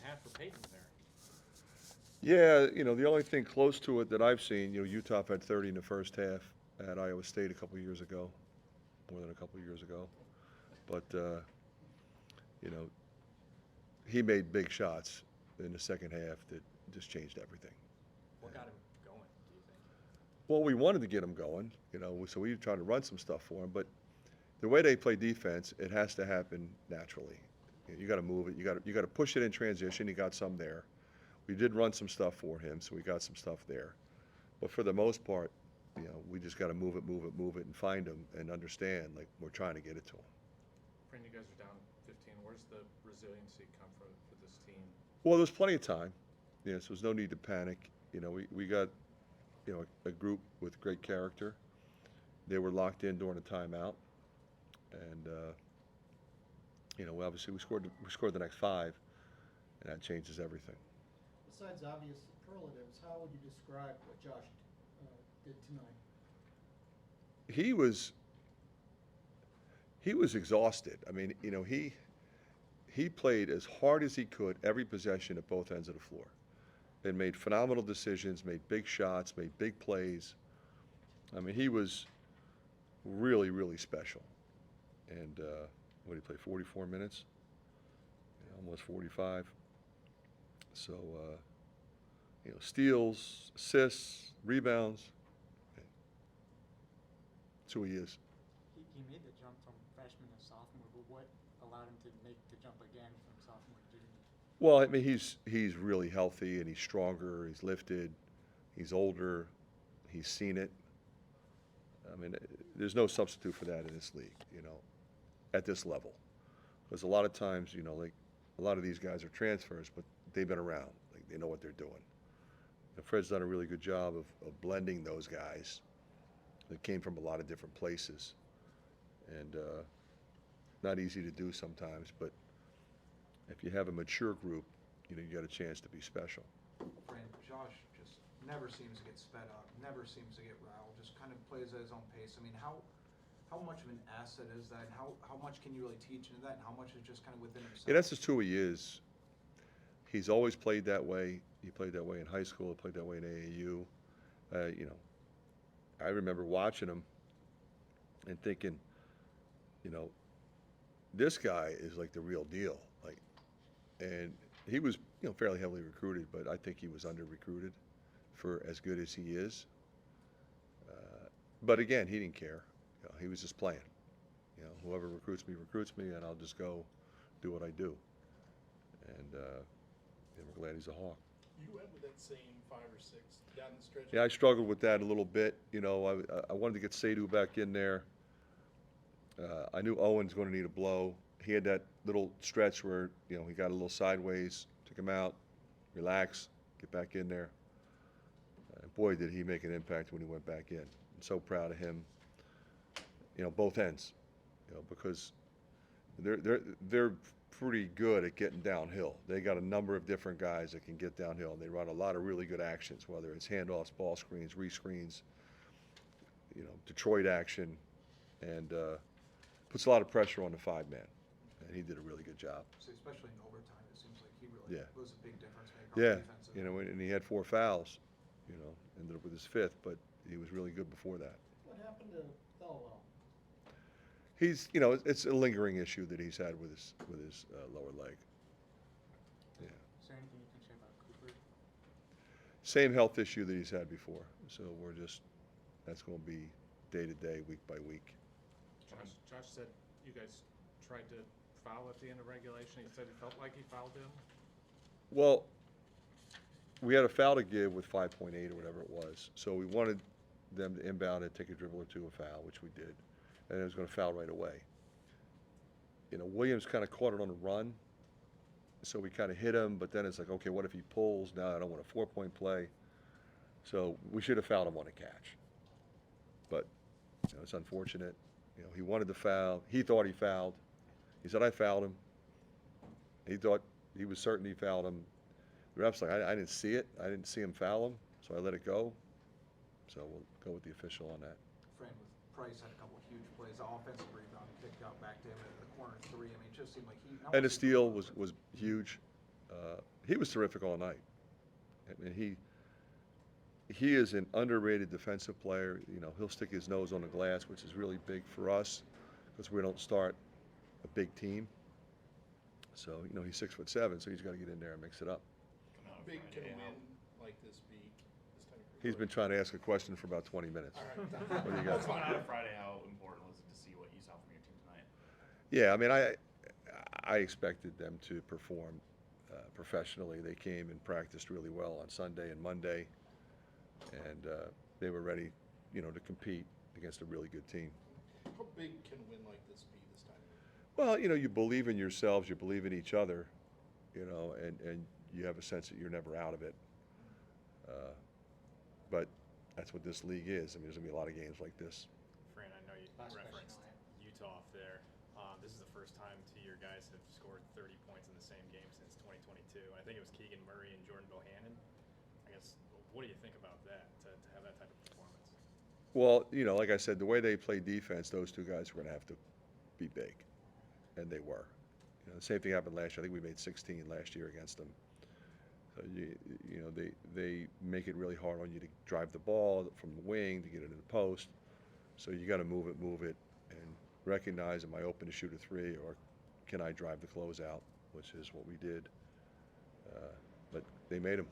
half for Peyton there. Yeah, the only thing close to it that I've seen, Utah had 30 in the first half at Iowa State a couple years ago, more than a couple years ago. But, you know, he made big shots in the second half that just changed everything. What got him going, do you think? Well, we wanted to get him going, so we tried to run some stuff for him. But the way they play defense, it has to happen naturally. You got to move it. You got to push it in transition. He got some there. We did run some stuff for him, so we got some stuff there. But for the most part, we just got to move it, and find him and understand like we're trying to get it to him. Fran, you guys are down 15. Where's the resiliency come from for this team? Well, there's plenty of time. So there's no need to panic. We got a group with great character. They were locked in during the timeout, and obviously we scored the next 5, and that changes everything. Besides obvious superlatives, how would you describe what Josh did tonight? He was exhausted. I mean, he played as hard as he could every possession at both ends of the floor, and made phenomenal decisions, made big shots, made big plays. I mean, he was really, really special. And what did he play? 44 minutes, almost 45. So, steals, assists, rebounds. That's who he is. He made the jump from freshman to sophomore, but what allowed him to make the jump again from sophomore to junior? Well, I mean, he's really healthy, and he's stronger. He's lifted. He's older. He's seen it. I mean, there's no substitute for that in this league, at this level. Because a lot of times, like a lot of these guys are transfers, but they've been around. Like they know what they're doing. And Fred's done a really good job of blending those guys that came from a lot of different places. And not easy to do sometimes, but if you have a mature group, you got a chance to be special. Fran, Josh just never seems to get sped up, never seems to get riled, just kind of plays at his own pace. I mean, how much of an asset is that, and how much can you really teach into that, and how much is just kind of within himself? Yeah, that's just who he is. He's always played that way. He played that way in high school. He played that way in AAU. I remember watching him and thinking, this guy is like the real deal. And he was, fairly heavily recruited, but I think he was under-recruited for as good as he is. But again, he didn't care. He was just playing. Whoever recruits me, and I'll just go do what I do. And we're glad he's a Hawk. You went with that same 5 or 6 down the stretch. Yeah, I struggled with that a little bit. I wanted to get Sadhu back in there. I knew Owen's going to need a blow. He had that little stretch where, he got a little sideways, took him out, relax, get back in there. And boy, did he make an impact when he went back in. I'm so proud of him, both ends, because they're pretty good at getting downhill. They got a number of different guys that can get downhill, and they run a lot of really good actions, whether it's handoffs, ball screens, rescreens, Detroit action, and puts a lot of pressure on the 5-man. And he did a really good job. So especially in overtime, it seems like he really was a big difference maker Yeah, on defense. and he had 4 fouls, ended up with his 5th, but he was really good before that. What happened to Thelwell? He's, it's a lingering issue that he's had with his lower leg. Yeah. Is there anything you can say about Cooper? Same health issue that he's had before. So that's going to be day to day, week by week. Josh said you guys tried to foul at the end of regulation. He said he felt like he fouled him. Well, we had a foul to give with 5.8 or whatever it was. So we wanted them to inbound and take a dribble or two of foul, which we did. And it was going to foul right away. Williams kind of caught it on the run. So we kind of hit him, but then it's like, okay, what if he pulls? Now I don't want a 4-point play. So we should have fouled him on a catch. But, it's unfortunate. He wanted to foul. He thought he fouled. He said, I fouled him. He thought he was certain he fouled him. The ref's like, I didn't see it. I didn't see him foul him, so I let it go. So we'll go with the official on that. Fran, with Price had a couple of huge plays, the offensive rebound kicked out back to him at the corner 3. I mean, it just seemed like he. And the steal was huge. He was terrific all night. I mean, he is an underrated defensive player. You know, he'll stick his nose on the glass, which is really big for us because we don't start a big team. So, you know, he's 6'7", so he's got to get in there and mix it up. How big can a win like this be this time of He's been trying to ask a question for about 20 minutes. All right. What do you got? Coming out of Friday, how important was it to see what you saw from your team tonight? Yeah, I mean, I expected them to perform professionally. They came and practiced really well on Sunday and Monday, and they were ready, you know, to compete against a really good team. How big can a win like this be this time? Well, you know, you believe in yourselves, you believe in each other, you know, and you have a sense that you're never out of it. But that's what this league is. I mean, there's going to be a lot of games like this. Fran, I know you Last question referenced I'll have. Utah off there. This is the first time two of your guys have scored 30 points in the same game since 2022. I think it was Keegan Murray and Jordan Bohannon. I guess, what do you think about that, to have that type of performance? Well, you know, like I said, the way they play defense, those two guys were going to have to be big, and they were. You know, the same thing happened last year. I think we made 16 last year against them. So you know, they make it really hard on you to drive the ball from the wing to get it in the post. So you got to move it, and recognize, am I open to shoot a three, or can I drive the closeout, which is what we did. But they made them.